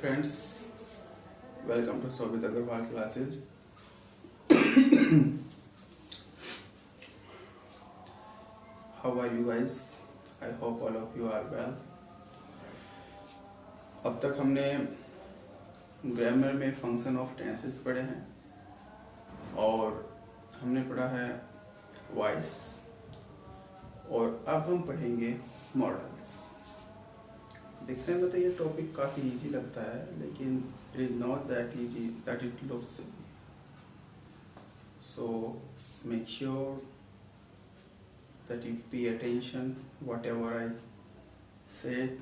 friends, welcome to Sobit Agarwal classes. How are you guys? I hope all of you are well. अब तक हमने grammar में function of tenses पढ़े हैं और हमने पढ़ा है वॉइस और अब हम पढ़ेंगे मॉडल्स। देखने में तो ये टॉपिक काफ़ी इजी लगता है लेकिन it is not that easy that it looks to be. So make sure that you pay attention whatever I said.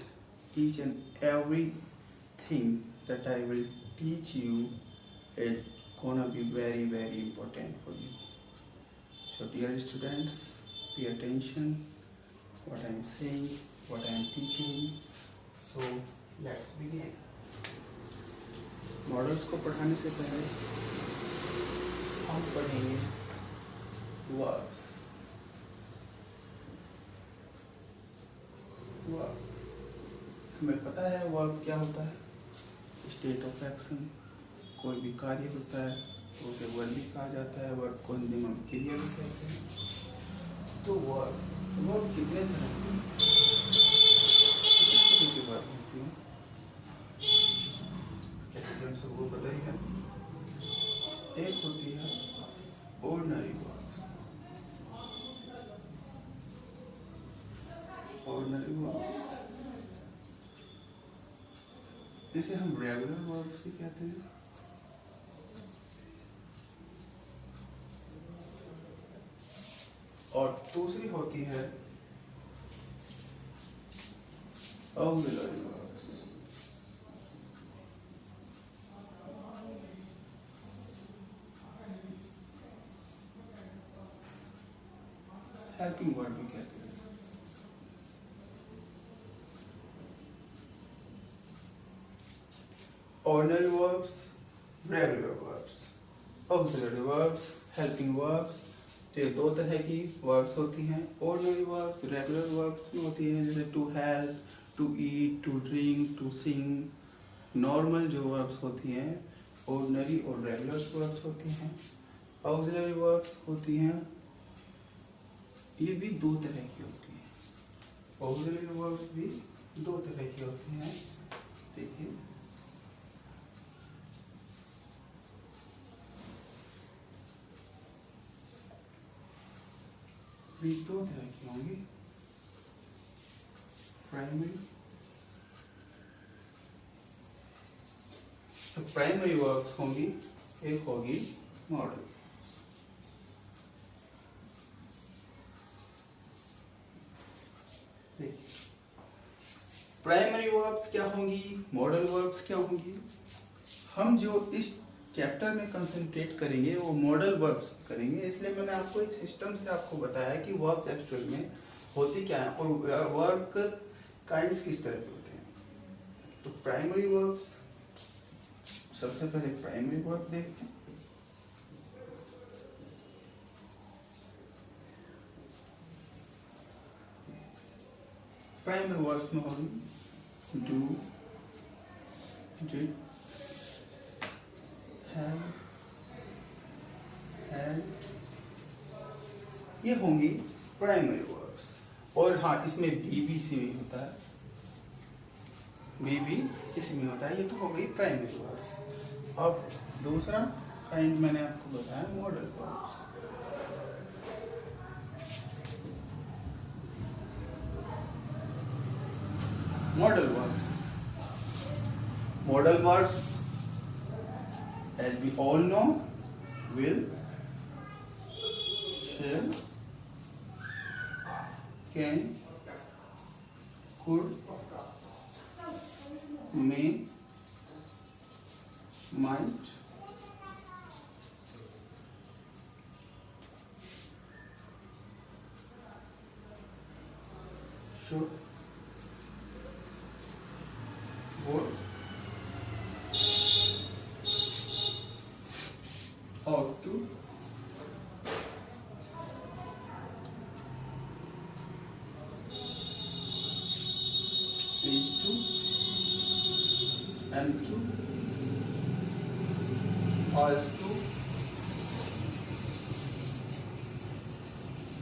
Each and everything that I will teach you is gonna be very important for you. So dear students, pay attention what I am saying, what I am teaching. So let's begin. Models को पढ़ाने से पहले हम पढ़ेंगे verbs. हमें पता है verb क्या होता है। स्टेट ऑफ एक्शन, कोई भी कार्य होता है तो उसे वर्ब भी कहा जाता है। वर्ब को हिंदी में क्रिया भी कहते हैं। तो वर्ब कितने तरह की वर्ब होती है जैसे कि हम सबको पता ही है। एक होती है ऑर्डिनरी वर्ब। ऑर्डिनरी वर्ब्स इसे हम रेगुलर वर्ब्स भी कहते हैं। और दूसरी होती है ऑक्सिलरी वर्ब्स। हेल्पिंग वर्ब भी कहते हैं। Ordinary verbs, regular verbs, auxiliary verbs, helping verbs। तो ये दो तरह की verbs होती हैं। Ordinary verbs, regular verbs भी होती हैं जैसे to help, to eat, to drink, to sing। Normal जो verbs होती हैं ordinary और regular verbs होती हैं। Auxiliary verbs होती हैं, ये भी दो तरह की होती हैं। Auxiliary verbs भी दो तरह की होती हैं। देखिए भी दो तरह की होंगी। प्राइमरी, तो प्राइमरी वर्ब्स होंगी, एक होगी मॉडल। प्राइमरी वर्ब्स क्या होंगी, मॉडल वर्ब्स क्या होंगी। हम जो इस चैप्टर में कंसंट्रेट करेंगे वो मॉडल वर्ब्स करेंगे। इसलिए मैंने आपको एक सिस्टम से आपको बताया कि वर्ब्स एक्चुअल में होती क्या है और वर्ब काइंड्स किस तरह के होते हैं। तो प्राइमरी वर्ब्स, सबसे पहले प्राइमरी वर्ब देखते हैं। प्राइमरी वर्ब्स में होगी डू, डिड, ये होंगी प्राइमरी वर्ब्स। और हाँ, इसमें बी भी इसी में होता है, बी भी इसी में होता है। ये तो हो गई प्राइमरी वर्ब्स। अब दूसरा काइंड मैंने आपको बताया modal verbs. Modal verbs, modal verbs as we all know will, shall, can, could, may, might, should, would, ought to, is to M2 OS2।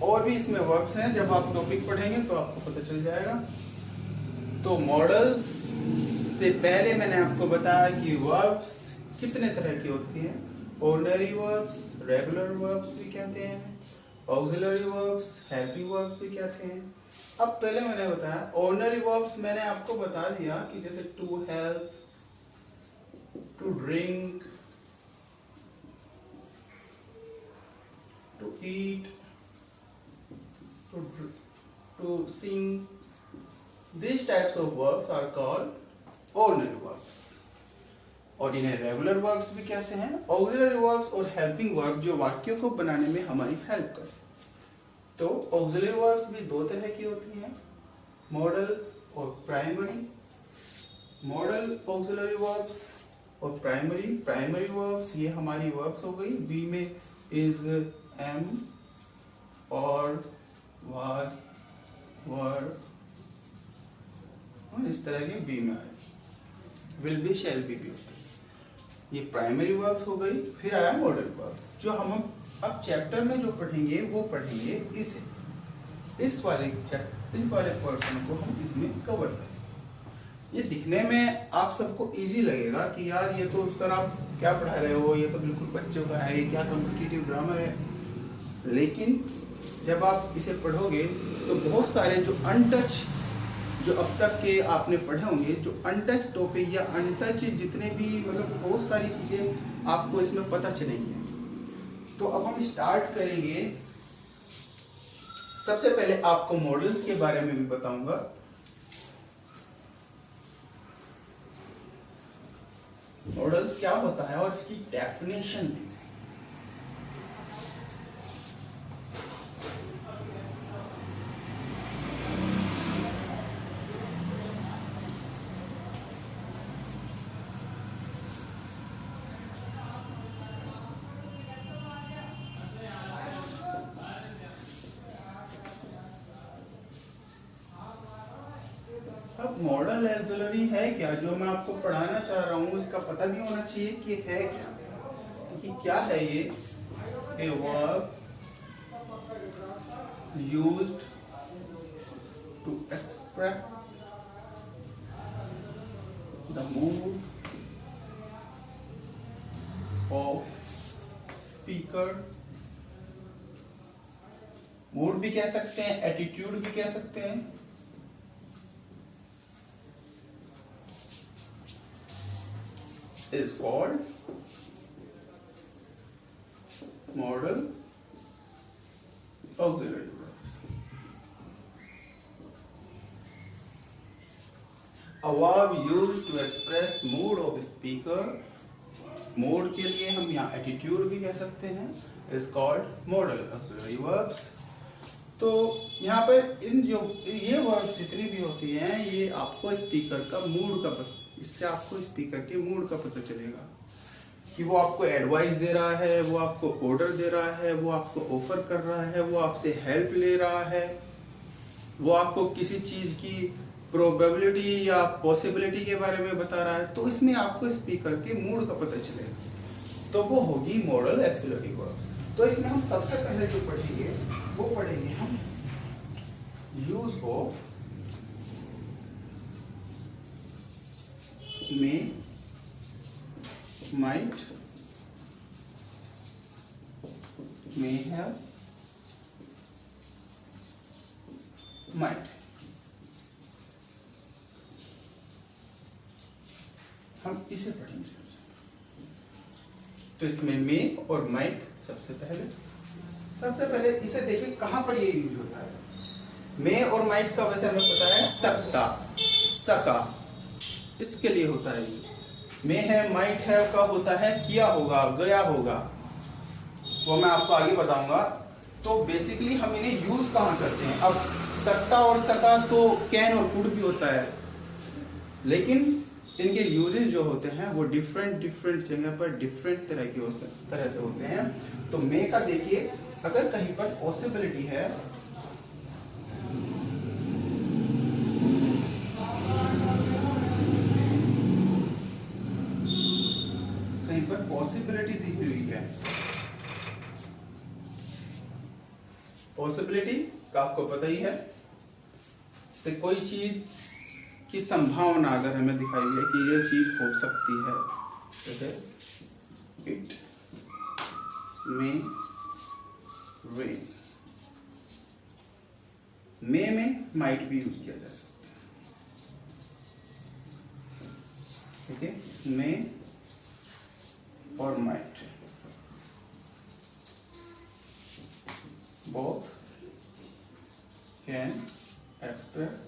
और भी इसमें वर्ब्स हैं, जब आप टॉपिक पढ़ेंगे तो आपको पता चल जाएगा। तो मॉडल्स से पहले मैंने आपको बताया कि वर्ब्स कितने तरह की होती हैं। ऑर्डिनरी वर्ब्स, रेगुलर वर्ब्स भी कहते हैं, ऑक्सिलरी वर्ब्स, हेल्पिंग वर्ब्स भी कहते हैं। अब पहले मैंने बताया ऑर्डिनरी वर्ब्स, मैंने आपको बता दिया कि जैसे to help, to drink, to eat, to sing, these types of verbs are called ordinary verbs। और इन्हें रेगुलर वर्ब्स भी कहते हैं। ऑक्सिलरी वर्ब्स और हेल्पिंग वर्ब जो वाक्यों को बनाने में हमारी हेल्प करें। तो ऑक्सिलरी वर्ब्स भी दो तरह की होती हैं, मॉडल और प्राइमरी। मॉडल ऑक्सिलरी वर्ब्स और प्राइमरी वर्ब्स, ये हमारी वर्ब्स हो गई। बी में इज, एम और वाज, वर और इस तरह के बी में आएगी। विल बी, शैल बी भी होती है। ये प्राइमरी वर्ब्स हो गई। फिर आया मॉडल वर्ब, जो हम अब चैप्टर में जो पढ़ेंगे वो पढ़ेंगे इस वाले पोर्शन को हम इसमें कवर करेंगे। ये दिखने में आप सबको इजी लगेगा कि यार ये तो सर आप क्या पढ़ा रहे हो, ये तो बिल्कुल बच्चों का है, ये क्या कॉम्पिटिटिव ग्रामर है। लेकिन जब आप इसे पढ़ोगे तो बहुत सारे जो अनटच, जो अब तक के आपने पढ़े होंगे, जो अनटच टॉपिक या अनटच जितने भी मतलब बहुत सारी चीज़ें आपको इसमें पता चलेंगी। तो अब हम स्टार्ट करेंगे। सबसे पहले आपको मॉडल्स के बारे में भी बताऊंगा। मॉडल्स क्या होता है और इसकी डेफिनेशन भी। अब मॉडल ऑक्सिलरी है क्या, जो मैं आपको पढ़ाना चाह रहा हूँ इसका पता भी होना चाहिए कि है क्या। देखिए क्या है ये, a verb used to express the mood of speaker. Mood भी कह सकते हैं, एटीट्यूड भी कह सकते हैं। is called modal auxiliary verb। A verb used to express mood of speaker, mood के लिए हम यहाँ attitude भी कह सकते हैं, is called modal auxiliary verbs। तो यहाँ पर इन जो ये वर्ब्स जितनी भी होती हैं, ये आपको स्पीकर का मूड का इससे आपको स्पीकर के मूड का पता चलेगा कि वो आपको एडवाइस दे रहा है, वो आपको ऑर्डर दे रहा है, वो आपको ऑफर कर रहा है, वो आपसे हेल्प ले रहा है, वो आपको किसी चीज़ की प्रोबेबिलिटी या पॉसिबिलिटी के बारे में बता रहा है। तो इसमें आपको स्पीकर के मूड का पता चलेगा। तो वो होगी मॉडल ऑक्सिलरी वर्ब्स। तो इसमें हम सबसे पहले जो पढ़ेंगे वो पढ़ेंगे हम use of may, might, may have, might। हम इसे पढ़ेंगे सबसे। तो इसमें मे और माइट सबसे पहले इसे देखिए कहाँ पर ये यूज होता है। मे और माइट का वैसे हमें पता है सकता, सका, इसके लिए होता है यूज। मे है, माइट है का होता है किया होगा, गया होगा, वो मैं आपको आगे बताऊंगा। तो बेसिकली हम इन्हें यूज कहाँ करते हैं। अब सकता और सका तो कैन और कुड भी होता है, लेकिन इनके यूजेस जो होते हैं वो डिफरेंट जगह पर डिफरेंट तरह से होते हैं। तो मे का देखिए, अगर कहीं पर पॉसिबिलिटी है यहां पर पॉसिबिलिटी दी हुई है। पॉसिबिलिटी का आपको पता ही है, जैसे कोई चीज की संभावना अगर हमें दिखाई हुई है कि यह चीज हो सकती है, जैसे इट मे रेन, मे में माइट भी यूज किया जा सकता है, ठीक है, मे और might both can express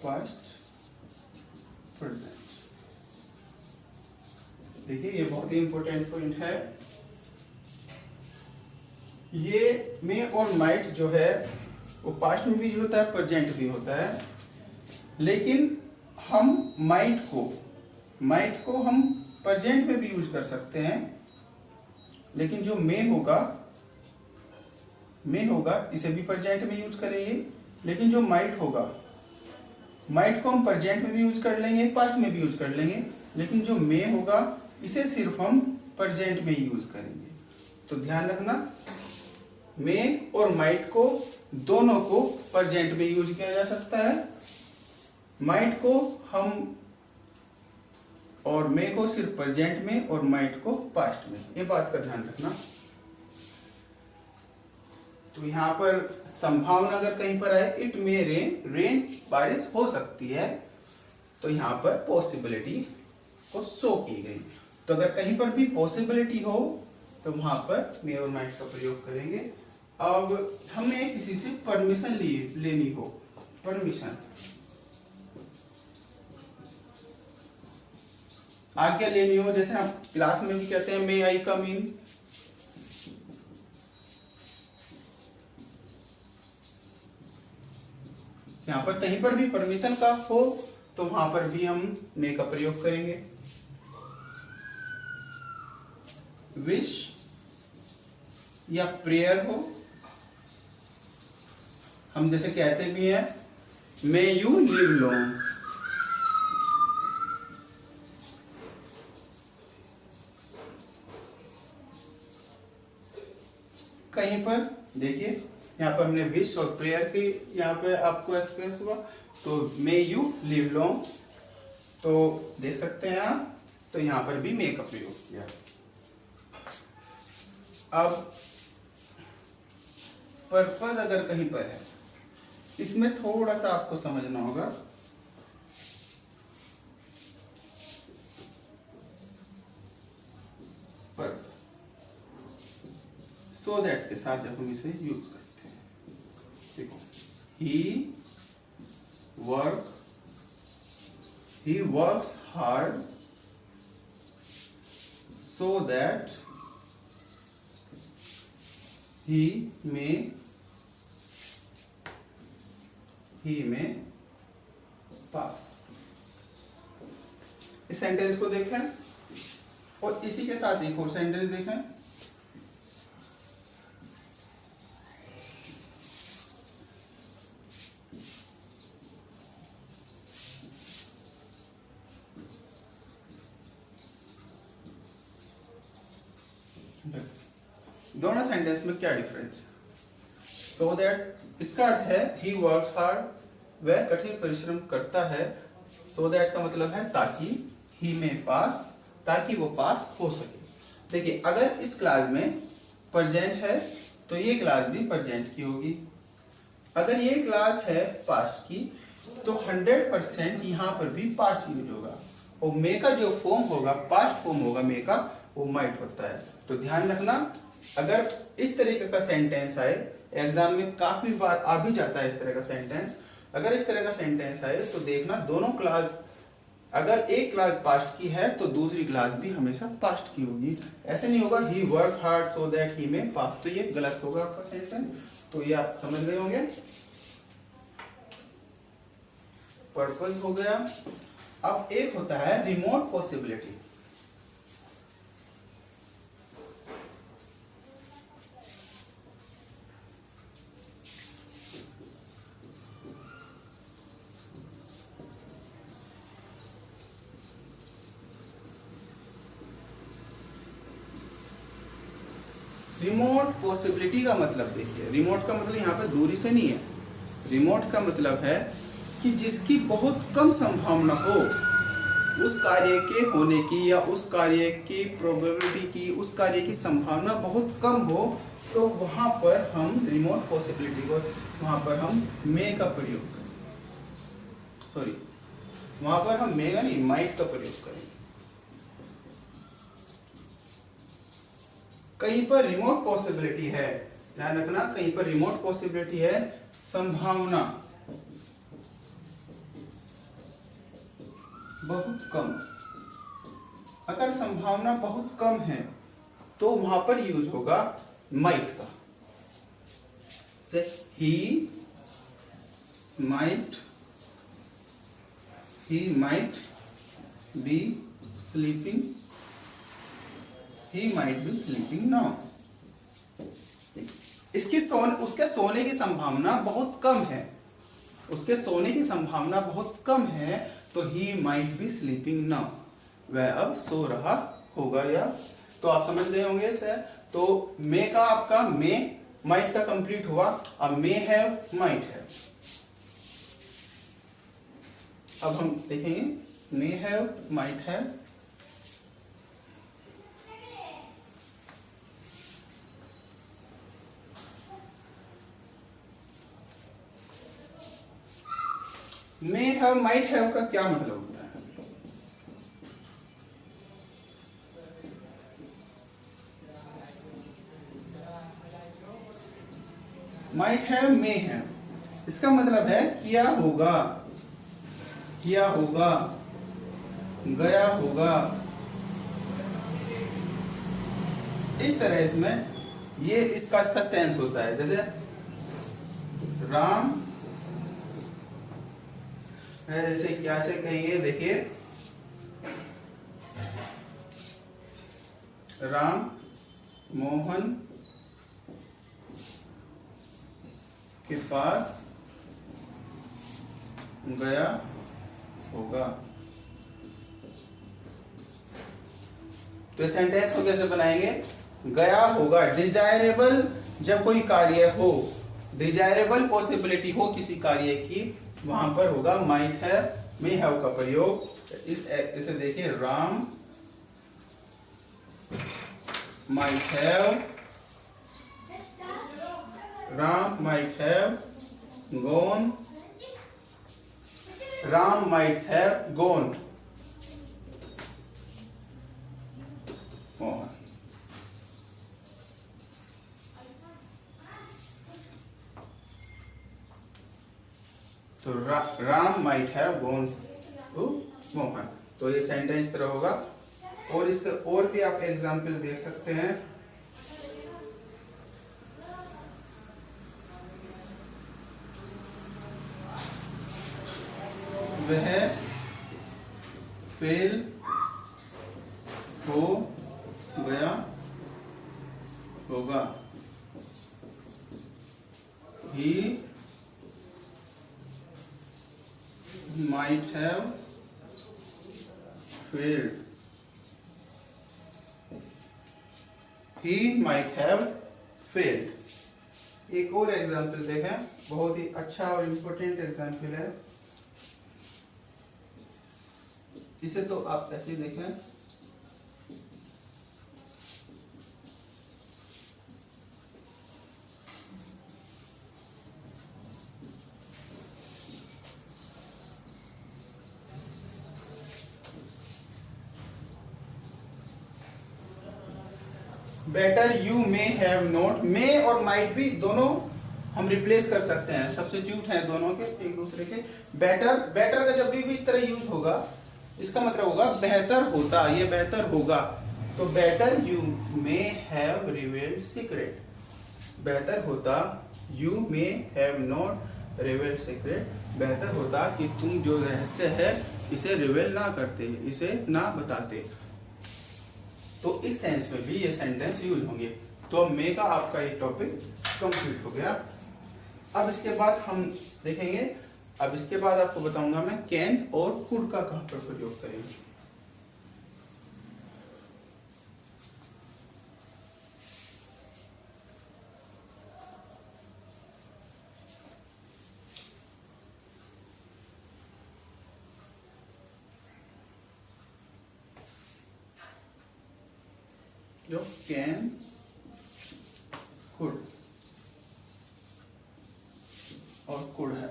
past present। देखिए ये बहुत ही इंपॉर्टेंट पॉइंट है। ये मे और माइट जो है वो पास्ट में भी होता है, प्रेजेंट भी होता है, लेकिन हम माइट को हम प्रेजेंट में भी यूज कर सकते हैं, लेकिन जो मे होगा इसे भी प्रेजेंट में यूज करेंगे, लेकिन जो माइट होगा, माइट को हम प्रेजेंट में भी यूज कर लेंगे, पास्ट में भी यूज कर लेंगे, लेकिन जो मे होगा इसे सिर्फ हम प्रेजेंट में यूज करेंगे। तो ध्यान रखना, मे और माइट को दोनों को प्रेजेंट में यूज किया जा सकता है, माइट को हम और मे को सिर्फ प्रेजेंट में और माइट को पास्ट में, ये बात का ध्यान रखना। तो यहाँ पर संभावना अगर कहीं पर है इट मे रेन बारिश हो सकती है, तो यहाँ पर पॉसिबिलिटी को शो की गई। तो अगर कहीं पर भी पॉसिबिलिटी हो तो वहां पर मे और माइट का प्रयोग करेंगे। अब हमें किसी से परमिशन लेनी हो, परमिशन, आज्ञा लेनी हो, जैसे हम क्लास में भी कहते हैं मे आई कम इन, यहाँ पर कहीं पर भी परमिशन का हो तो वहां पर भी हम मे का प्रयोग करेंगे। विश या प्रेयर हो, हम जैसे कहते भी हैं मे यू लिव लॉन्ग, कहीं पर देखिए यहाँ पर हमने विश और प्रेयर की यहाँ पे आपको एक्सप्रेस हुआ, तो मे यू लिव लॉन्ग, तो देख सकते हैं आप, तो यहाँ पर भी मे का प्रयोग किया। अब पर्पस अगर कहीं पर है, इसमें थोड़ा सा आपको समझना होगा। पर्पस, सो दैट के साथ जब हम इसे यूज करते हैं, देखो he works hard so that he may pass। इस सेंटेंस को देखें और इसी के साथ एक और सेंटेंस देखें, दोनों सेंटेंस में क्या डिफरेंस। सो दैट इसका अर्थ है ही वर्क्स हार्ड, वह कठिन परिश्रम करता है, सो दैट का मतलब है ताकि, ही में पास, ताकि वो पास हो सके। देखिए अगर इस क्लास में प्रेजेंट है तो ये क्लास भी प्रेजेंट की होगी, अगर ये क्लास है पास्ट की तो 100% यहाँ पर भी पास्ट यूज होगा, और मे का जो फॉर्म होगा, पास्ट फॉर्म होगा मे का, वो माइट होता है। तो ध्यान रखना, अगर इस तरीके का सेंटेंस आए, एग्जाम में काफी बार आ भी जाता है इस तरह का सेंटेंस, अगर इस तरह का सेंटेंस आए तो देखना दोनों क्लास, अगर एक क्लास पास्ट की है तो दूसरी क्लास भी हमेशा पास्ट की होगी। ऐसे नहीं होगा ही work hard so that he may pass, तो ये गलत होगा आपका सेंटेंस। तो ये आप समझ गए होंगे, पर्पस हो गया। अब एक होता है रिमोट पॉसिबिलिटी। रिमोट पॉसिबिलिटी का मतलब देखिए, रिमोट का मतलब यहाँ पे दूरी से नहीं है, रिमोट का मतलब है कि जिसकी बहुत कम संभावना हो उस कार्य के होने की, या उस कार्य की प्रोबेबिलिटी की, उस कार्य की संभावना बहुत कम हो, तो वहाँ पर हम रिमोट पॉसिबिलिटी को, वहाँ पर हम मे का प्रयोग करें, सॉरी वहाँ पर हम मे का नहीं माइट का प्रयोग करें। कहीं पर रिमोट पॉसिबिलिटी है, ध्यान रखना, कहीं पर रिमोट पॉसिबिलिटी है, संभावना बहुत कम, अगर संभावना बहुत कम है तो वहां पर यूज होगा माइट का, से he might be sleeping, he might be sleeping now। उसके सोने की संभावना बहुत कम है, उसके सोने की संभावना बहुत कम है, तो he might be sleeping now, वह अब सो रहा होगा। या तो आप समझ गए होंगे इसे। तो मे का आपका मे माइट का कंप्लीट हुआ, अब मे है माइट है। अब हम देखेंगे मे है माइट है। मे हैव माइट हैव का क्या मतलब होता है? माइट हैव मे हैव, इसका मतलब है किया होगा, किया होगा, गया होगा, इस तरह इसमें ये इसका सेंस होता है। जैसे राम, ऐसे क्या से कहेंगे, देखिए राम मोहन के पास गया होगा। तो सेंटेंस को कैसे बनाएंगे? गया होगा, डिजायरेबल जब कोई कार्य हो, डिजायरेबल पॉसिबिलिटी हो किसी कार्य की, वहां पर होगा माइट हैव मे हैव का प्रयोग। इसे देखिए Ram might have, Ram might have gone, Ram might have gone Mohan. तो Ram might have gone to Mohan. तो ये सेंटेंस तरह होगा। और इसके और भी आप एग्जाम्पल देख सकते हैं। वह फेल हो गया होगा, he might have failed, he might have failed। एक और एग्जाम्पल देखें, बहुत ही अच्छा और इम्पोर्टेंट एग्जाम्पल है। इसे तो आप ऐसे देखें, better you may have not, may और माइट भी दोनों हम रिप्लेस कर सकते हैं, सब्स्टिट्यूट हैं दोनों के एक दूसरे के। बेटर, बेटर का जब भी इस तरह यूज होगा, इसका मतलब होगा बेहतर होता, ये बेहतर होगा। तो better you may have revealed secret, बेहतर होता you may have not revealed secret, बेहतर होता कि तुम जो रहस्य है इसे रिवील ना करते, इसे ना बताते। तो इस सेंस में भी ये सेंटेंस यूज होंगे। तो मे का आपका ये टॉपिक कंप्लीट हो गया। अब इसके बाद हम देखेंगे, अब इसके बाद आपको बताऊंगा मैं कैन और कुड का कहां पर प्रयोग करेंगे। जो कैन कुड और कुड है।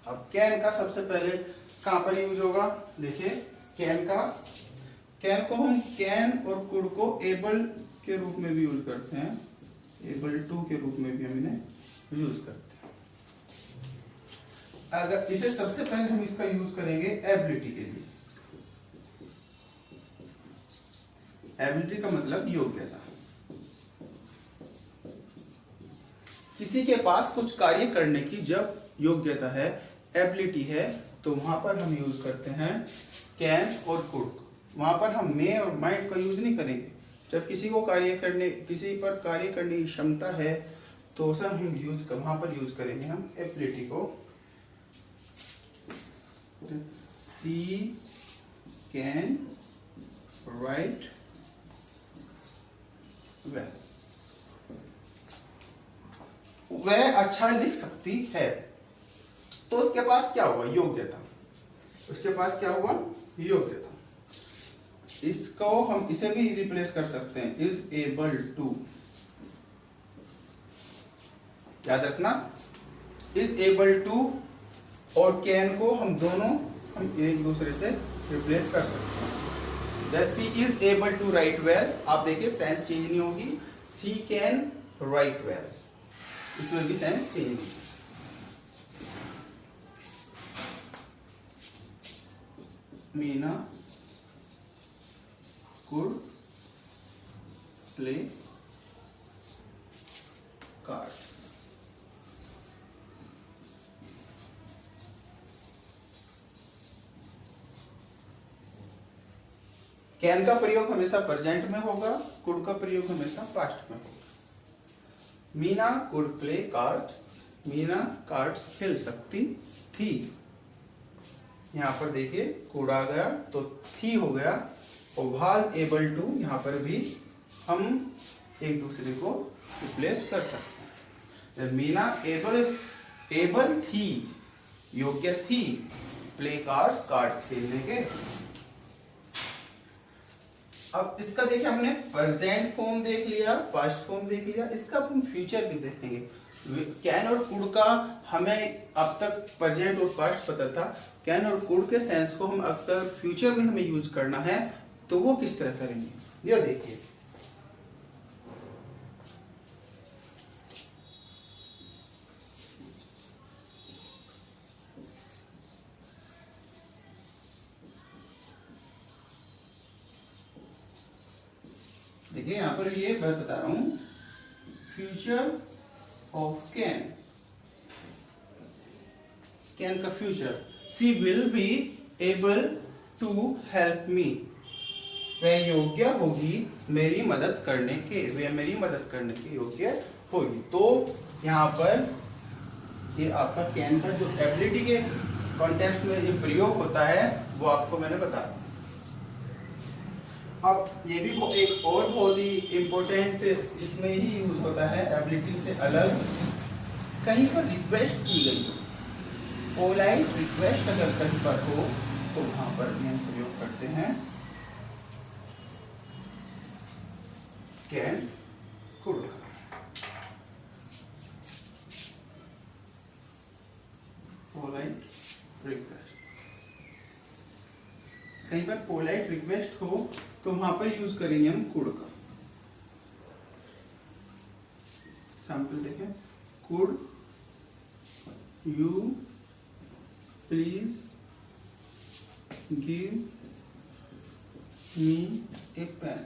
अब कैन का सबसे पहले कहां पर यूज होगा, देखिए कैन को हम कैन और कुड को एबल के रूप में भी यूज करते हैं, एबल टू के रूप में भी हम इन्हें यूज करते हैं। अगर इसे सबसे पहले हम इसका यूज करेंगे एबिलिटी के लिए। एबिलिटी का मतलब योग्यता। किसी के पास कुछ कार्य करने की जब योग्यता है, एबिलिटी है, तो वहां पर हम यूज करते हैं कैन और कुड। वहां पर हम मे और माइट का यूज नहीं करेंगे। जब किसी पर कार्य करने की क्षमता है तो उसे हम वहां पर यूज करेंगे हम एबिलिटी को। सी कैन राइट वेल, वह अच्छा लिख सकती है। तो उसके पास क्या हुआ, योग्यता। उसके पास क्या हुआ, योग्यता। इसको हम इसे भी रिप्लेस कर सकते हैं, इज एबल टू। याद रखना, इज एबल टू और कैन को हम दोनों एक दूसरे से रिप्लेस कर सकते हैं। She is able to write well, आप देखिए सेंस चेंज नहीं होगी। सी कैन राइट वेल, इसमें भी सेंस चेंज नहीं। Meena could play cards। Can का प्रयोग हमेशा प्रेजेंट में होगा, कुड का प्रयोग हमेशा पास्ट में होगा। Meena could play cards, Meena cards खेल सकती थी। यहाँ पर देखिए कुड आ गया तो थी हो गया, और वाज एबल टू यहाँ पर भी हम एक दूसरे को रिप्लेस कर सकते हैं। मीना एबल थी, योग्य थी, प्ले कार्ड्स, कार्ड खेलने के। अब इसका देखिए हमने प्रेजेंट फॉर्म देख लिया, पास्ट फॉर्म देख लिया, इसका हम फ्यूचर भी देखेंगे। कैन और कुड का हमें अब तक प्रेजेंट और पास्ट पता था, कैन और कुड के सेंस को हम अब तक फ्यूचर में हमें यूज करना है, तो वो किस तरह करेंगे ये देखिए। देखिए यहां पर ये मैं बता रहा हूं, फ्यूचर ऑफ कैन, कैन का future. She will be able to help me, वह योग्य होगी मेरी मदद करने के, वह मेरी मदद करने के योग्य होगी। तो यहाँ पर ये आपका कैन का जो एबिलिटी के कॉन्टेक्स्ट में जो प्रयोग होता है वो आपको मैंने बताया। अब ये भी एक और बहुत ही इम्पोर्टेंट इसमें ही यूज होता है, एबिलिटी से अलग। कहीं पर रिक्वेस्ट की गई हो, पोलाइट रिक्वेस्ट अगर कहीं पर हो, तो वहां पर भी हम प्रयोग करते हैं कैन कुड का। पोलाइट रिक्वेस्ट, कहीं पर पोलाइट रिक्वेस्ट हो तो वहां पर यूज करेंगे हम कुड का। सैंपल देखें, could you please give me a pen.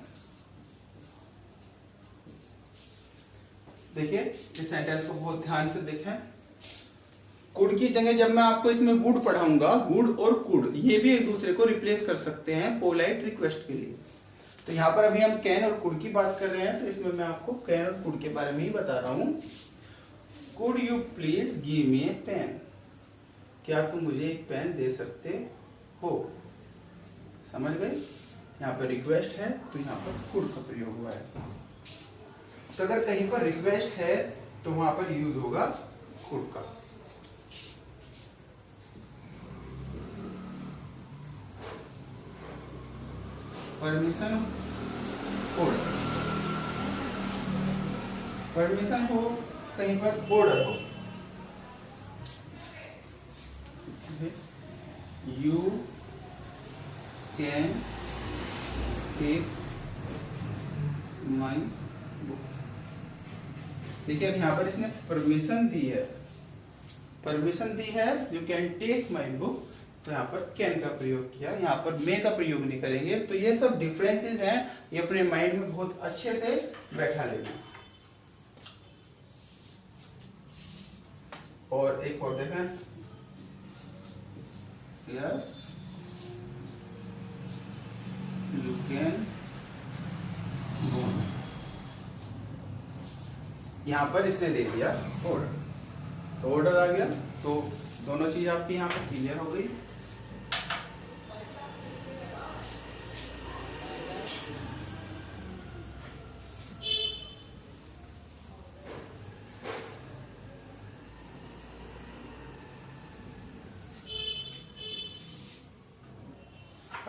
देखिए इस सेंटेंस को बहुत ध्यान से देखें। कुड की जगह जब मैं आपको इसमें वुड पढ़ाऊंगा, वुड और कुड ये भी एक दूसरे को रिप्लेस कर सकते हैं पोलाइट रिक्वेस्ट के लिए। तो यहाँ पर अभी हम कैन और कुड की बात कर रहे हैं, तो इसमें मैं आपको कैन और कुड के बारे में ही बता रहा हूँ। Could you please give me a pen, क्या तुम मुझे एक पेन दे सकते हो। समझ गए, यहाँ पर रिक्वेस्ट है तो यहाँ पर कुड का प्रयोग हुआ है। तो अगर कहीं पर रिक्वेस्ट है तो वहां पर यूज होगा कुड का। परमिशन ऑर्डर, परमिशन हो कहीं पर बॉर्डर हो, you can take my book. देखिए अब यहाँ पर इसने परमिशन दी है, परमिशन दी है you can take my book, तो यहाँ पर कैन का प्रयोग किया, यहाँ पर मे का प्रयोग नहीं करेंगे। तो ये सब डिफरेंसेस हैं, ये अपने माइंड में बहुत अच्छे से बैठा लेना। और एक और देखें, यस यू कैन गो, यहाँ पर इसने दे दिया ऑर्डर, तो ऑर्डर आ गया, तो दोनों चीज आपकी यहाँ पर क्लियर हो गई।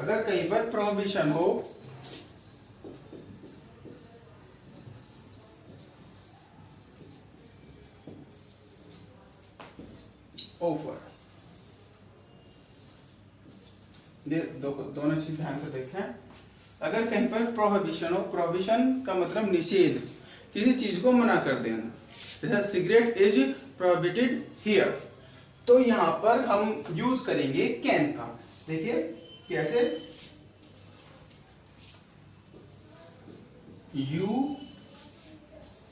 अगर कहीं पर प्रोहिबिशन हो, ऑफर, दोनों चीज ध्यान से देखें। अगर कहीं पर प्रोहिबिशन हो, प्रोहिबिशन का मतलब निषेध, किसी चीज को मना कर देना, जैसे सिगरेट इज प्रोहिबिटेड हियर, तो यहां पर हम यूज करेंगे कैन का। देखिए कैसे, you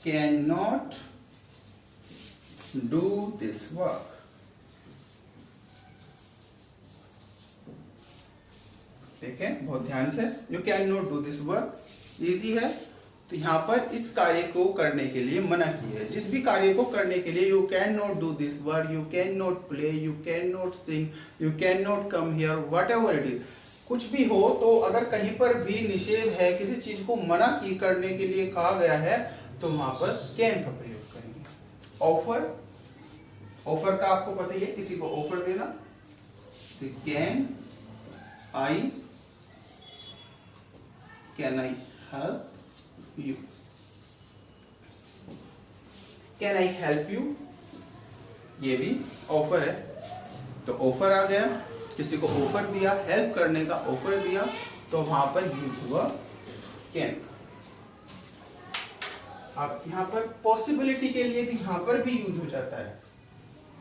can not do this work, देखें बहुत ध्यान से, you can not do this work easy है, तो यहाँ पर इस कार्य को करने के लिए मना की है। जिस भी कार्य को करने के लिए, you can not do this work, you can not play, you can not sing, you can not come here, whatever it is, कुछ भी हो, तो अगर कहीं पर भी निषेध है, किसी चीज को मना की करने के लिए कहा गया है, तो वहां पर कैन का प्रयोग करेंगे। ऑफर, ऑफर का आपको पता ही है, किसी को ऑफर देना, can I help you, can I help you, ये भी ऑफर है। तो ऑफर आ गया, किसी को ऑफर दिया, हेल्प करने का ऑफर दिया, तो वहां पर यूज हुआ कैन का। अब यहाँ पर पॉसिबिलिटी के लिए भी यहाँ पर भी यूज हो जाता है,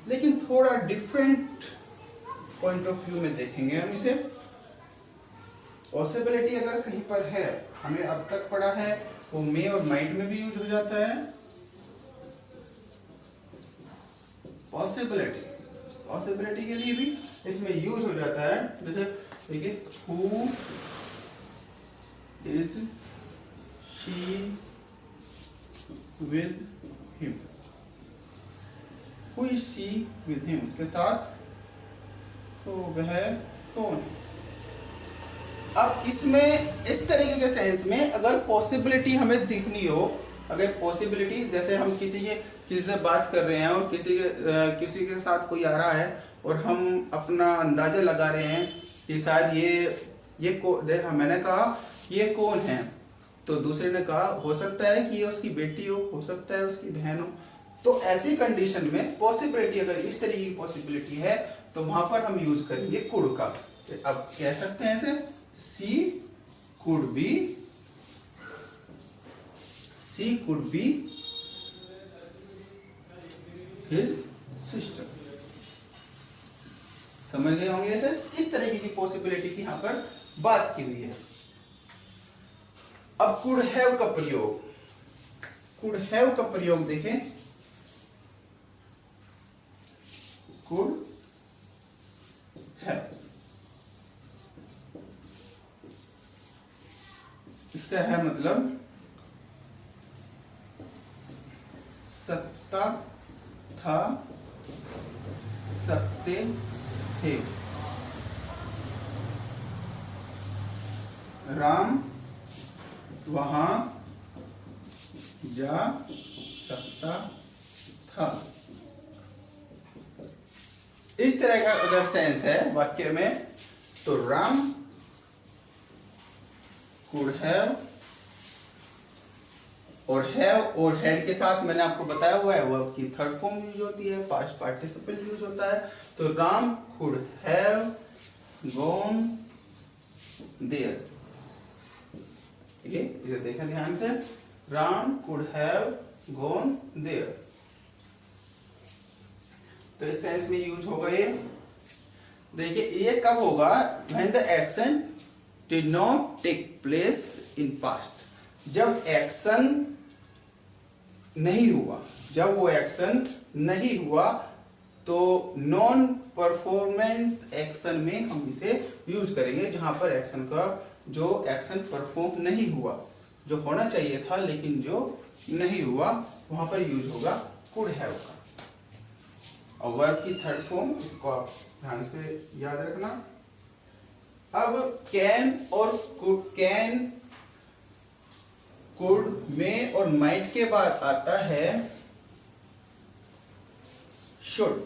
लेकिन थोड़ा डिफरेंट पॉइंट ऑफ व्यू में देखेंगे हम इसे। पॉसिबिलिटी अगर कहीं पर है, हमें अब तक पढ़ा है, वो मे और माइट में भी यूज हो जाता है। पॉसिबिलिटी, पॉसिबिलिटी के लिए भी इसमें यूज हो जाता है। जैसे देखिए, who is she with him, who is she with him, उसके साथ तो वह कौन है। अब इसमें इस तरीके के सेंस में अगर पॉसिबिलिटी हमें दिखनी हो, अगर पॉसिबिलिटी जैसे हम किसी से बात कर रहे हैं और किसी के साथ कोई आ रहा है और हम अपना अंदाजा लगा रहे हैं कि शायद मैंने कहा ये कौन है, तो दूसरे ने कहा हो सकता है कि ये उसकी बेटी हो सकता है उसकी बहन हो। तो ऐसी कंडीशन में पॉसिबिलिटी, अगर इस तरीके की पॉसिबिलिटी है, तो वहां पर हम यूज करेंगे कुड का। अब कह सकते हैं ऐसे, she could be his sister। समझ गए होंगे ऐसे, इस तरीके की पॉसिबिलिटी की यहां पर बात की हुई है। अब could have का प्रयोग, could have का प्रयोग देखें, could have, इसका है मतलब सकता था, सकते थे, राम वहां जा सकता था। इस तरह का अगर सेंस है वाक्य में, तो राम कुड हैव, और हैव और हैड के साथ मैंने आपको बताया हुआ है वर्ब की थर्ड फॉर्म यूज होती है, पास्ट पार्टिसिपल यूज होता है। तो Ram could have gone there, ठीक है, इसे देखें ध्यान से, Ram could have gone there. तो इस सेंस में यूज होगा ये। देखिए ये कब होगा, when the action did not take place in past, जब एक्शन नहीं हुआ, जब वो एक्शन नहीं हुआ तो नॉन परफॉर्मेंस एक्शन में हम इसे यूज करेंगे, जहां पर एक्शन का जो एक्शन परफॉर्म नहीं हुआ, जो होना चाहिए था लेकिन जो नहीं हुआ, वहां पर यूज होगा कुड हैव का। और वर्ब की थर्ड फॉर्म, इसको आप ध्यान से याद रखना। अब कैन और कुड, कैन, कुड, में और माइट के बाद आता है शुड,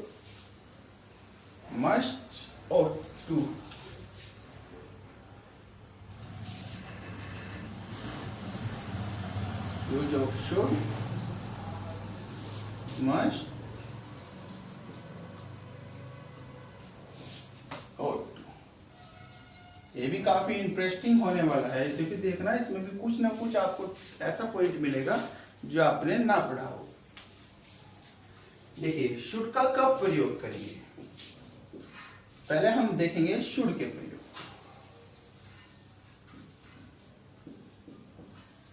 मस्ट और to. Use of should, must और टू। ये भी काफी इंटरेस्टिंग होने वाला है, इसे भी देखना, इसमें भी कुछ ना कुछ आपको ऐसा पॉइंट मिलेगा जो आपने ना पढ़ा हो। देखिए शुड का कब प्रयोग करेंगे, पहले हम देखेंगे शुड के प्रयोग।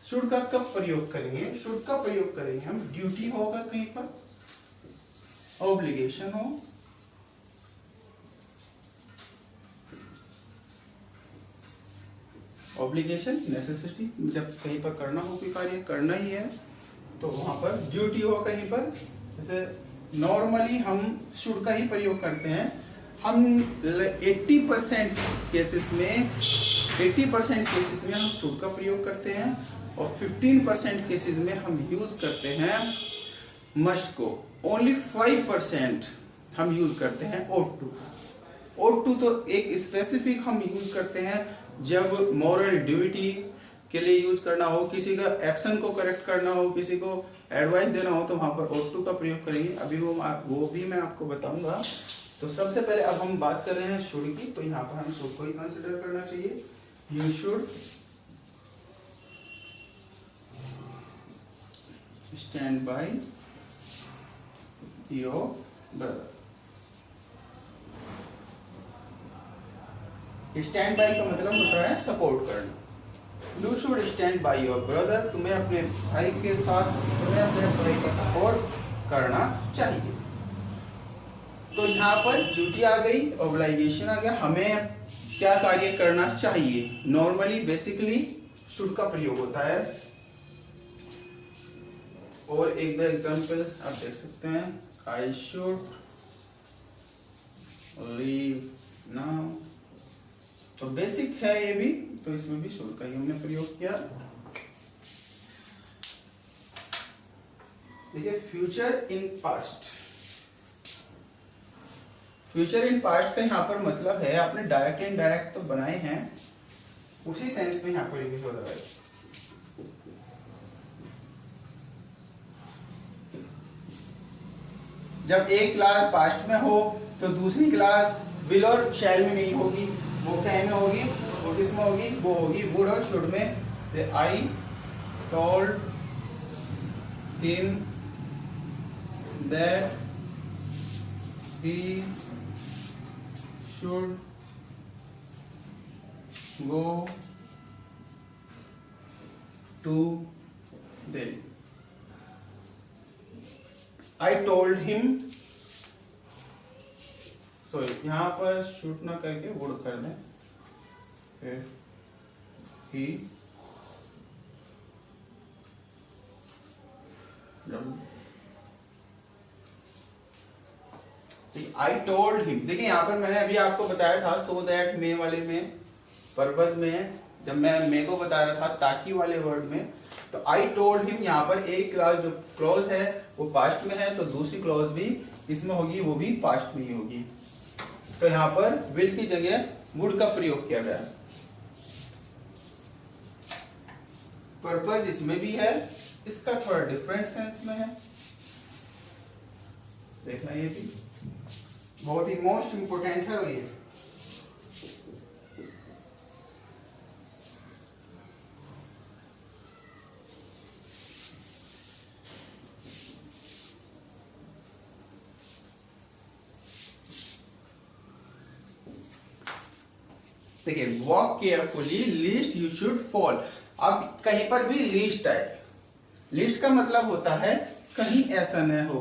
शुड का कब प्रयोग करेंगे, शुड का प्रयोग करेंगे हम, ड्यूटी होगा कहीं पर, ऑब्लिगेशन हो, ऑब्लिगेशन, नेसेसिटी, जब कहीं पर करना हो, कोई कार्य करना ही है तो वहां पर ड्यूटी हो कहीं पर। जैसे नॉर्मली हम शुड का ही प्रयोग करते हैं, हम 80% केसेस में, 80% केसेस में हम शुड का प्रयोग करते हैं, और 15% केसेस में हम यूज करते हैं मस्ट को। ओनली 5% हम यूज करते हैं ought to। ought to तो एक स्पेसिफिक हम यूज करते हैं जब मॉरल ड्यूटी के लिए यूज करना हो, किसी का एक्शन को करेक्ट करना हो, किसी को एडवाइस देना हो, तो वहां पर ought to का प्रयोग करेंगे। अभी वो भी मैं आपको बताऊंगा। तो सबसे पहले अब हम बात कर रहे हैं शुड की, तो यहाँ पर हम शुड को ही कंसिडर करना चाहिए। You should stand by your brother. Stand by का मतलब होता है सपोर्ट करना। You should stand by your brother, तुम्हें अपने भाई के साथ, तुम्हें अपने भाई का सपोर्ट करना चाहिए। तो यहाँ पर ड्यूटी आ गई, ऑब्लिगेशन आ गया, हमें क्या कार्य करना चाहिए। नॉर्मली बेसिकली शुड का प्रयोग होता है। और एक दो एग्जांपल आप देख सकते हैं, आई शुड लीव नाउ। तो बेसिक है ये भी, तो इसमें भी शुड का ही हमने प्रयोग किया। देखिए future in past, future in past का यहाँ पर मतलब है, आपने डायरेक्ट इनडायरेक्ट तो बनाए हैं, उसी सेंस में यहाँ पर यूज हो रहा है। जब एक क्लास पास्ट में हो तो दूसरी क्लास विल और शैल में नहीं होगी, वो क्या में होगी, वो किसमें होगी, वो होगी वुड और शुड में। I told him that he should go to Delhi. I told him, so यहाँ पर should ना करके would कर दें, फिर he I told him। देखिए यहाँ पर मैंने अभी आपको बताया था so that मे वाले में, पर्पस में, जब मैं मे को बता रहा था ताकि वाले वर्ड में, तो I told him यहाँ पर एक क्लॉज जो क्लॉज है वो पास्ट में है, तो दूसरी क्लॉज भी इसमें होगी, वो भी पास्ट में ही होगी। तो यहाँ पर विल की जगह वुड का प्रयोग किया गया। पर्पज इसमें भी है, इसका थोड़ा डिफरेंट सेंस में है। देखना ये भी बहुत ही मोस्ट इंपोर्टेंट है। और ये देखिए, walk carefully least you should fall. अब कहीं पर भी लीस्ट आए, लीस्ट का मतलब होता है कहीं ऐसा न हो,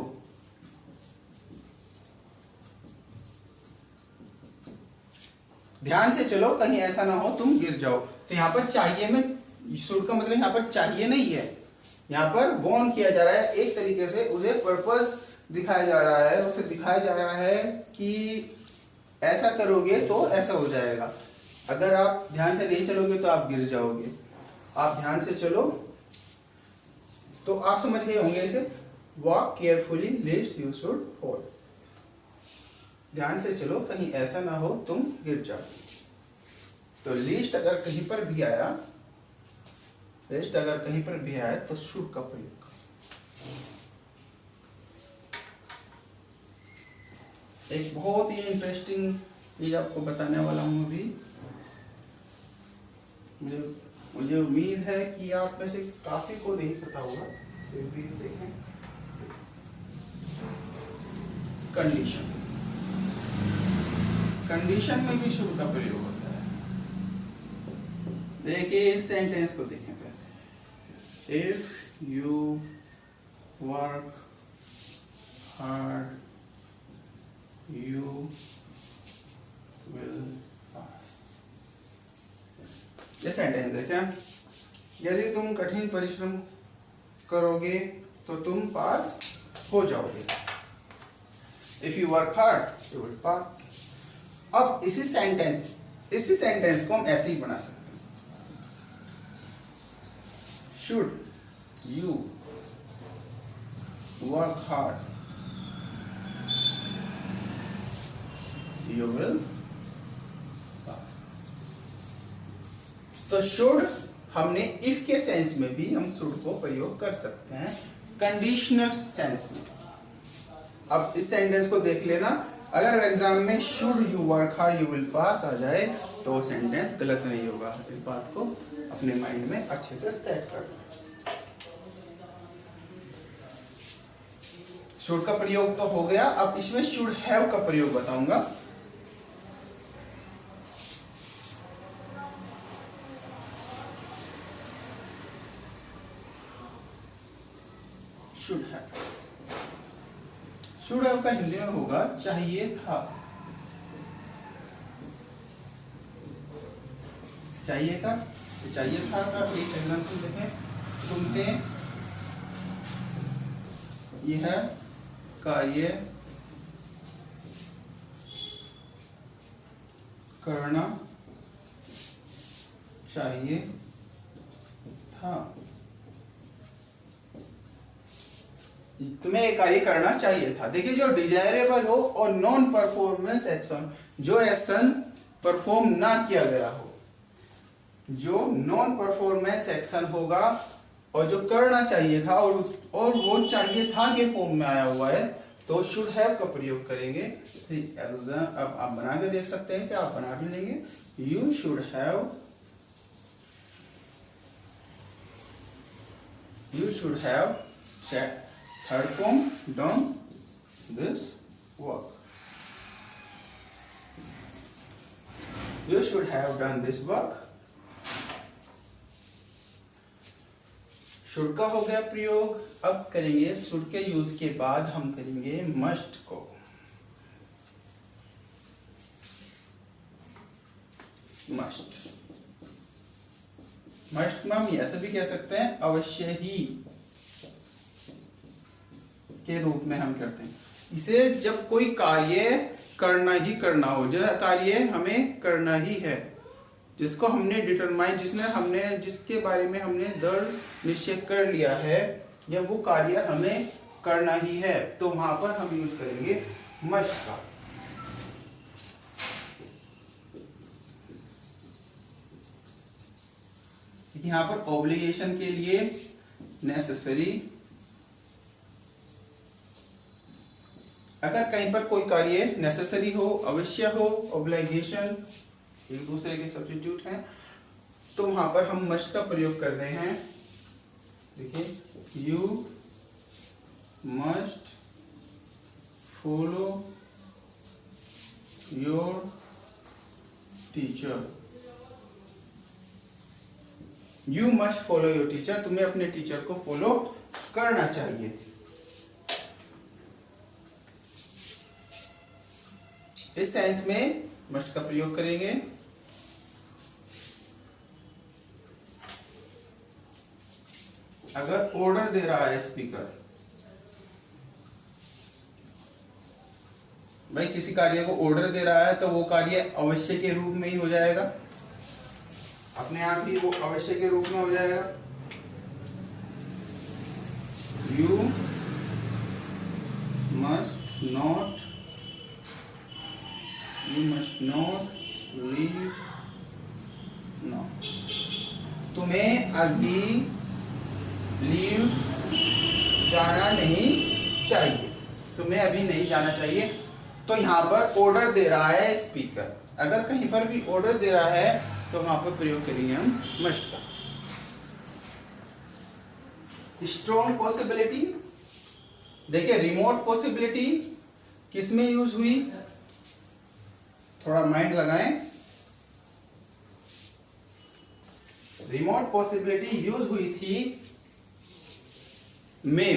ध्यान से चलो कहीं ऐसा ना हो तुम गिर जाओ। तो यहाँ पर चाहिए में शुड का मतलब यहाँ पर चाहिए नहीं है, यहाँ पर वॉर्न किया जा रहा है, एक तरीके से उसे पर्पस दिखाया जा रहा है, उसे दिखाया जा रहा है कि ऐसा करोगे तो ऐसा हो जाएगा, अगर आप ध्यान से नहीं चलोगे तो आप गिर जाओगे। आप ध्यान से चलो तो आप समझ गए होंगे इसे, walk carefully list you should fall. ध्यान से चलो कहीं ऐसा ना हो तुम गिर जाओ। तो लिस्ट अगर कहीं पर भी आया, लिस्ट अगर कहीं पर भी आया तो शुड का प्रयोग करो। एक बहुत ही इंटरेस्टिंग चीज आपको बताने वाला हूं अभी। मुझे उम्मीद है कि आप में से काफी को नहीं पता होगा, फिर भी देखें। कंडीशन, कंडीशन में भी शुड का प्रयोग होता है। देखिए इस सेंटेंस को देखें पहले। If you work hard you will पास। ये सेंटेंस है क्या, यदि तुम कठिन परिश्रम करोगे तो तुम पास हो जाओगे। If you work hard you will पास। अब इसी सेंटेंस को हम ऐसे ही बना सकते हैं। Should you work hard you will पास। तो शुड हमने इफ के सेंस में भी हम शुड को प्रयोग कर सकते हैं, कंडीशनल सेंस में। अब इस सेंटेंस को देख लेना, अगर एग्जाम में should you work hard you will pass आ जाए तो सेंटेंस गलत नहीं होगा। इस बात को अपने माइंड में अच्छे से सेट कर लो। शुड का प्रयोग तो हो गया, अब इसमें शुड हैव का प्रयोग बताऊंगा। शुड हैव, शुड हैव का हिंदी में होगा चाहिए था। चाहिए का, चाहिए था का एक एग्जांपल देखें। तुमने यह कार्य करना चाहिए था। तुम्हें एक कार्य करना चाहिए था। देखिए, जो डिजायरेबल हो और नॉन परफॉर्मेंस एक्शन, जो एक्शन परफॉर्म ना किया गया हो, जो नॉन परफॉर्मेंस एक्शन होगा और जो करना चाहिए था और वो चाहिए था के फॉर्म में आया हुआ है, तो शुड हैव का प्रयोग करेंगे। अब आप बना के देख सकते हैं, इसे आप बना भी लेंगे। You should have third form done this work. You should have done this work. Should का हो गया प्रयोग। अब करेंगे शुड के यूज के बाद हम करेंगे मस्ट को। मस्ट में हम ऐसे भी कह सकते हैं अवश्य ही के रूप में हम करते हैं इसे, जब कोई कार्य करना ही करना हो, जो कार्य हमें करना ही है, जिसको हमने डिटरमाइन, जिसके बारे में हमने दृढ़ निश्चय कर लिया है, या वो कार्य हमें करना ही है, तो वहां पर हम यूज करेंगे मस्ट का। यहाँ पर ऑब्लिगेशन के लिए नेसेसरी, अगर कहीं पर कोई कार्य नेसेसरी हो, अवश्य हो, ऑब्लिगेशन एक दूसरे के सब्स्टिट्यूट हैं, तो वहां पर हम मस्ट का प्रयोग करते हैं। देखिए, you must follow your teacher, you must follow your teacher, तुम्हें अपने टीचर को फॉलो करना चाहिए। इस सेंस में मस्ट का प्रयोग करेंगे। अगर ऑर्डर दे रहा है स्पीकर, भाई किसी कार्य को ऑर्डर दे रहा है तो वो कार्य अवश्य के रूप में ही हो जाएगा, अपने आप ही वो अवश्य के रूप में हो जाएगा। You must not leave now, तुम्हें अभी लीव जाना नहीं चाहिए, तुम्हें अभी नहीं जाना चाहिए। तो यहाँ पर ऑर्डर दे रहा है स्पीकर, अगर कहीं पर भी ऑर्डर दे रहा है तो वहां पर प्रयोग करेंगे हम मस्ट का। स्ट्रॉन्ग पॉसिबिलिटी, देखिए रिमोट पॉसिबिलिटी किस में यूज हुई, थोड़ा माइंड लगाएं। रिमोट पॉसिबिलिटी यूज हुई थी मे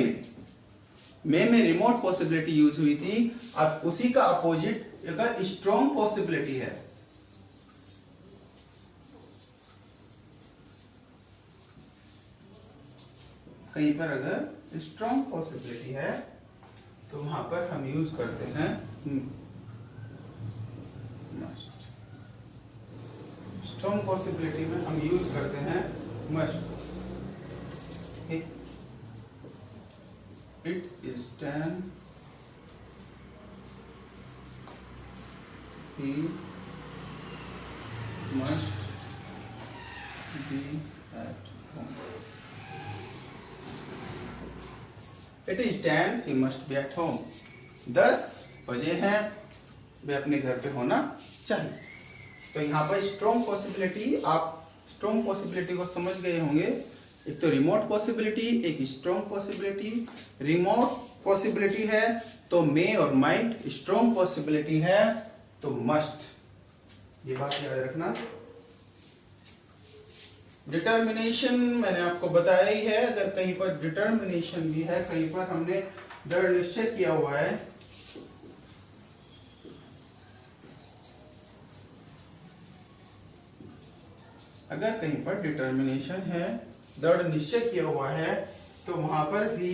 में रिमोट पॉसिबिलिटी यूज हुई थी। अब उसी का अपोजिट अगर स्ट्रॉन्ग पॉसिबिलिटी है, कहीं पर अगर स्ट्रॉन्ग पॉसिबिलिटी है तो वहां पर हम यूज करते हैं मस्ट। स्ट्रॉन्ग पॉसिबिलिटी में हम यूज करते हैं must. It is ten, he must be at home. It is 10, he must be at home। 10 बजे हैं, वे अपने घर पे होना चाहिए। तो यहाँ पर स्ट्रॉन्ग पॉसिबिलिटी, आप स्ट्रॉन्ग पॉसिबिलिटी को समझ गए होंगे। एक तो रिमोट पॉसिबिलिटी, एक स्ट्रॉन्ग पॉसिबिलिटी। रिमोट पॉसिबिलिटी है तो मे और माइट, स्ट्रॉन्ग पॉसिबिलिटी है तो मस्ट, ये बात याद रखना। डिटर्मिनेशन मैंने आपको बताया ही है, अगर कहीं पर डिटर्मिनेशन भी है, कहीं पर हमने दृढ़ निश्चय किया हुआ है, अगर कहीं पर डिटर्मिनेशन है, दृढ़ निश्चय किया हुआ है, तो वहां पर भी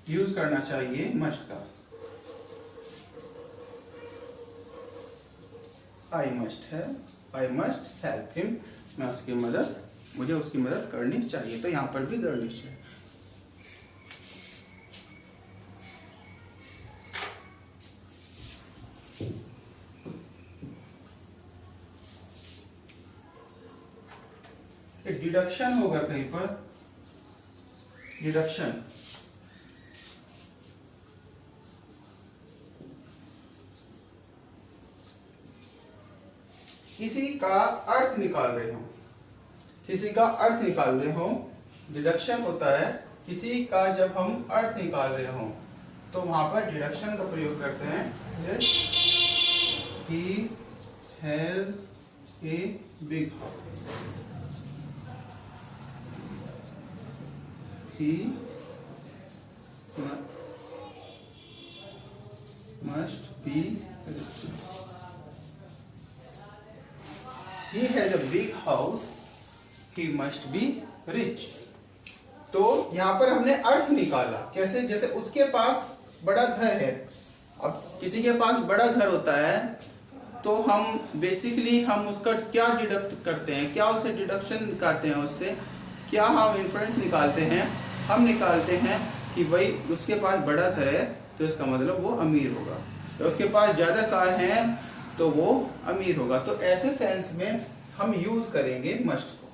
यूज करना चाहिए मस्ट का। आई मस्ट हेल्प हिम, मैं उसकी मदद, मुझे उसकी मदद करनी चाहिए। तो यहाँ पर भी दृढ़ निश्चय। डिडक्शन होगा कहीं पर, डिडक्शन, किसी का अर्थ निकाल रहे हो, किसी का अर्थ निकाल रहे हो। डिडक्शन होता है किसी का जब हम अर्थ निकाल रहे हो तो वहां पर डिडक्शन का प्रयोग करते हैं। He has a big house, he must be rich, he has a big house, he must be rich। तो यहाँ पर हमने अर्थ निकाला कैसे, जैसे उसके पास बड़ा घर है। अब किसी के पास बड़ा घर होता है तो हम बेसिकली हम उसका क्या डिडक्ट करते हैं, क्या उसे डिडक्शन निकालते हैं, उससे क्या हम इन्फ्रेंस निकालते हैं, हम निकालते हैं कि भाई उसके पास बड़ा घर है तो इसका मतलब वो अमीर होगा, तो उसके पास ज़्यादा कार हैं तो वो अमीर होगा। तो ऐसे सेंस में हम यूज़ करेंगे मस्ट को।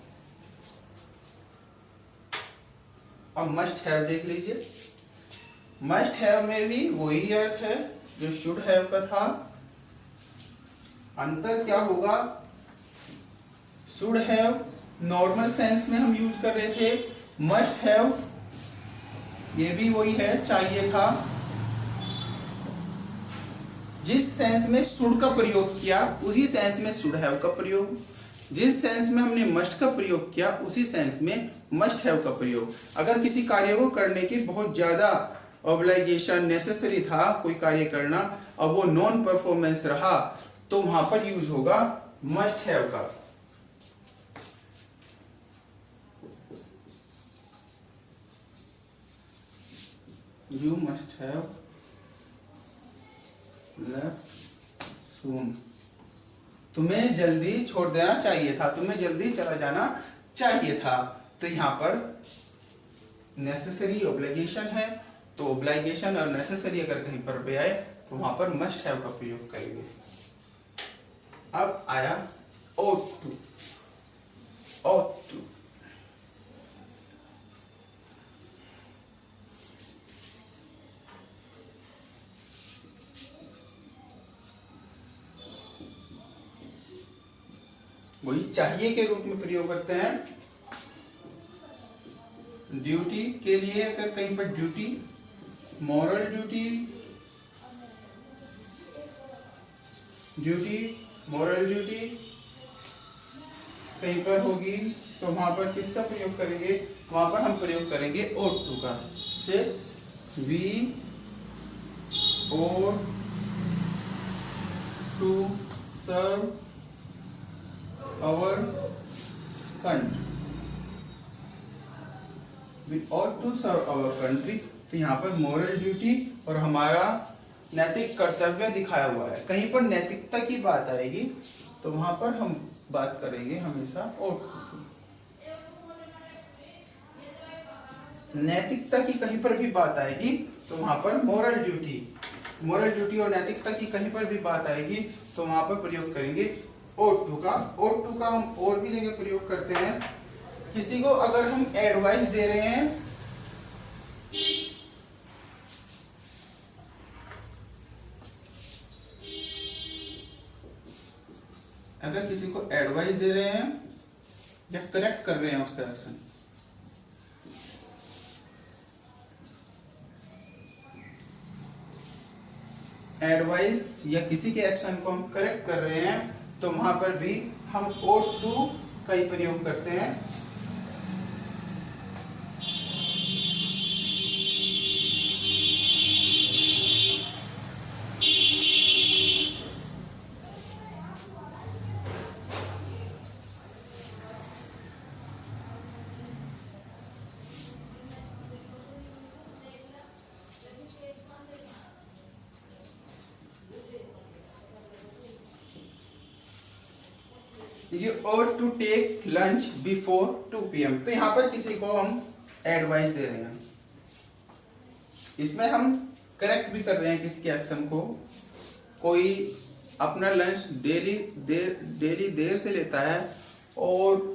अब मस्ट हैव देख लीजिए। मस्ट हैव में भी वही अर्थ है जो शुड हैव का था। अंतर क्या होगा, शुड हैव नॉर्मल सेंस में हम यूज कर रहे थे, मस्ट हैव ये भी वही है, चाहिए था। जिस सेंस में शुड का प्रयोग किया उसी सेंस में शुड हैव का प्रयोग, जिस सेंस में हमने मस्ट का प्रयोग किया उसी सेंस में मस्ट हैव का प्रयोग। अगर किसी कार्य को करने की बहुत ज़्यादा ऑब्लिगेशन नेसेसरी था कोई कार्य करना, अब वो नॉन परफॉर्मेंस रहा, तो वहां पर यूज होगा मस्ट हैव का। यू मस्ट हैव लेफ्ट सून, तुम्हें जल्दी छोड़ देना चाहिए था, तुम्हें जल्दी चला जाना चाहिए था। तो यहाँ पर नेसेसरी ऑब्लिगेशन है, तो ऑब्लिगेशन और नेसेसरी अगर कहीं पर भी आए तो वहां पर मस्ट हैव का प्रयोग करेंगे। अब आया ought to, ought to। वही चाहिए के रूप में प्रयोग करते हैं। ड्यूटी के लिए अगर कहीं पर duty, moral duty, duty moral duty कहीं पर होगी तो वहां पर किसका प्रयोग करेंगे, वहां पर हम प्रयोग करेंगे ought to का। से we ought to serve our country, we ought to serve our country। तो यहाँ पर मॉरल ड्यूटी और हमारा नैतिक कर्तव्य दिखाया हुआ है। कहीं पर नैतिकता की बात आएगी तो वहां पर हम बात करेंगे हमेशा ought to। नैतिकता की कहीं पर भी बात आएगी तो वहां पर मॉरल ड्यूटी, मॉरल ड्यूटी और नैतिकता की कहीं पर भी बात आएगी तो वहां पर प्रयोग करेंगे ought to का। ought to का हम और भी जगह प्रयोग करते हैं। किसी को अगर हम एडवाइस दे रहे हैं, अगर किसी को एडवाइस दे रहे हैं या करेक्ट कर रहे हैं उसका एक्शन, एडवाइस या किसी के एक्शन को हम करेक्ट कर रहे हैं तो वहां पर भी हम ought to का ही प्रयोग करते हैं। ये ought to take lunch before 2 PM। तो यहाँ पर किसी को हम एडवाइस दे रहे हैं, इसमें हम करेक्ट भी कर रहे हैं किसी के एक्शन को। कोई अपना लंच डेली देर से लेता है और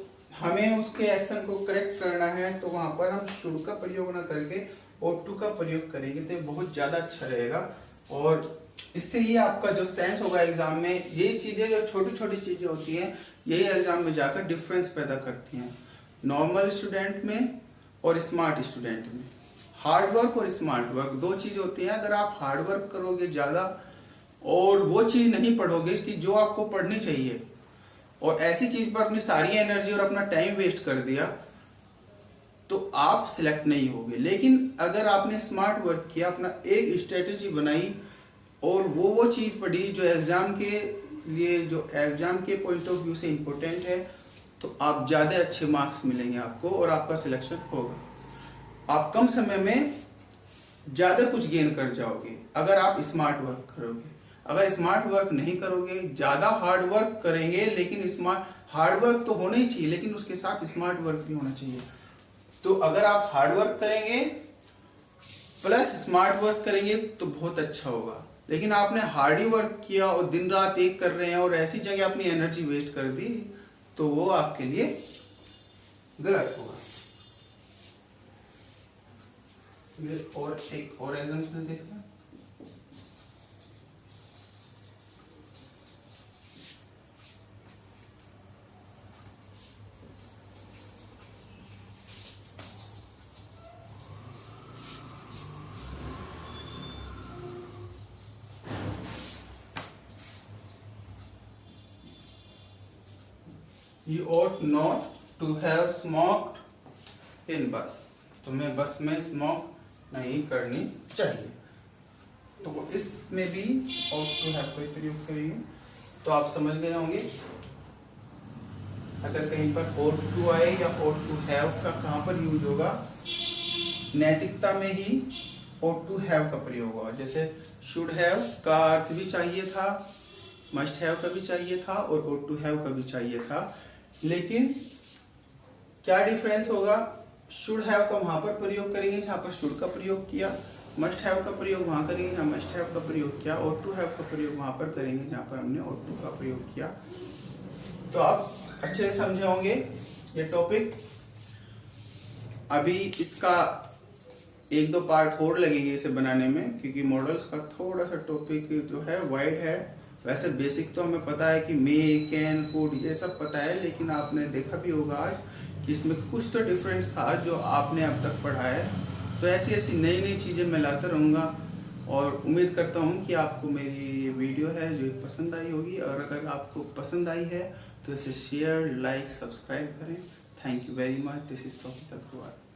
हमें उसके एक्शन को करेक्ट करना है तो वहाँ पर हम शुड का प्रयोग ना करके ought to का प्रयोग करेंगे तो बहुत ज़्यादा अच्छा रहेगा। और इससे ये आपका जो सेंस होगा एग्जाम में, ये चीज़ें जो छोटी छोटी चीज़ें होती हैं यही एग्जाम में जाकर डिफरेंस पैदा करती हैं नॉर्मल स्टूडेंट में और स्मार्ट स्टूडेंट में। हार्ड वर्क और स्मार्ट वर्क दो चीज़ होती हैं। अगर आप हार्ड वर्क करोगे ज़्यादा और वो चीज़ नहीं पढ़ोगे कि जो आपको पढ़नी चाहिए और ऐसी चीज़ पर अपनी सारी एनर्जी और अपना टाइम वेस्ट कर दिया तो आप सिलेक्ट नहीं होगे। लेकिन अगर आपने स्मार्ट वर्क किया, अपना एक स्ट्रेटेजी बनाई और वो चीज़ पढ़ी जो एग्ज़ाम के लिए, जो एग्ज़ाम के पॉइंट ऑफ व्यू से इम्पोर्टेंट है, तो आप ज़्यादा अच्छे मार्क्स मिलेंगे आपको और आपका सिलेक्शन होगा। आप कम समय में ज़्यादा कुछ गेन कर जाओगे अगर आप स्मार्ट वर्क करोगे। अगर स्मार्ट वर्क नहीं करोगे, ज़्यादा हार्ड वर्क करेंगे, लेकिन हार्ड वर्क तो होना ही चाहिए लेकिन उसके साथ स्मार्ट वर्क भी होना चाहिए। तो अगर आप हार्ड वर्क करेंगे प्लस स्मार्ट वर्क करेंगे तो बहुत अच्छा होगा। लेकिन आपने हार्ड ही वर्क किया और दिन रात एक कर रहे हैं और ऐसी जगह अपनी एनर्जी वेस्ट कर दी तो वो आपके लिए गलत होगा। ये और एक और एग्जांपल देखना। You ought not to have smoked in bus. तुम्हें बस में स्मोक नहीं करनी चाहिए। तो इसमें भी ought to have का प्रयोग करेंगे तो आप समझ गए होंगे। अगर कहीं पर ought to आए या ought to have का कहाँ पर यूज होगा, नैतिकता में ही ought to have का प्रयोग होगा। जैसे should have का अर्थ भी चाहिए था, must have का भी चाहिए था और ought to have का भी चाहिए था, लेकिन क्या डिफरेंस होगा, शुड हैव का वहाँ पर प्रयोग करेंगे जहाँ पर शुड का प्रयोग किया, मस्ट हैव का प्रयोग वहाँ करेंगे जहाँ मस्ट हैव का प्रयोग किया, ought to have का प्रयोग वहाँ पर करेंगे जहाँ पर हमने ought to का प्रयोग किया। तो आप अच्छे से समझे होंगे ये टॉपिक। अभी इसका एक दो पार्ट और लगेंगे इसे बनाने में, क्योंकि मॉडल्स का थोड़ा सा टॉपिक जो है वाइड है। वैसे बेसिक तो हमें पता है कि मे, कैन, कुड ये सब पता है, लेकिन आपने देखा भी होगा आज कि इसमें कुछ तो डिफरेंस था जो आपने अब तक पढ़ा है। तो ऐसी ऐसी नई नई चीज़ें मैं लाता रहूँगा और उम्मीद करता हूँ कि आपको मेरी ये वीडियो है जो पसंद आई होगी, और अगर आपको पसंद आई है तो इसे शेयर, लाइक, सब्सक्राइब करें। Thank you very much. This is Sofit Agarwal.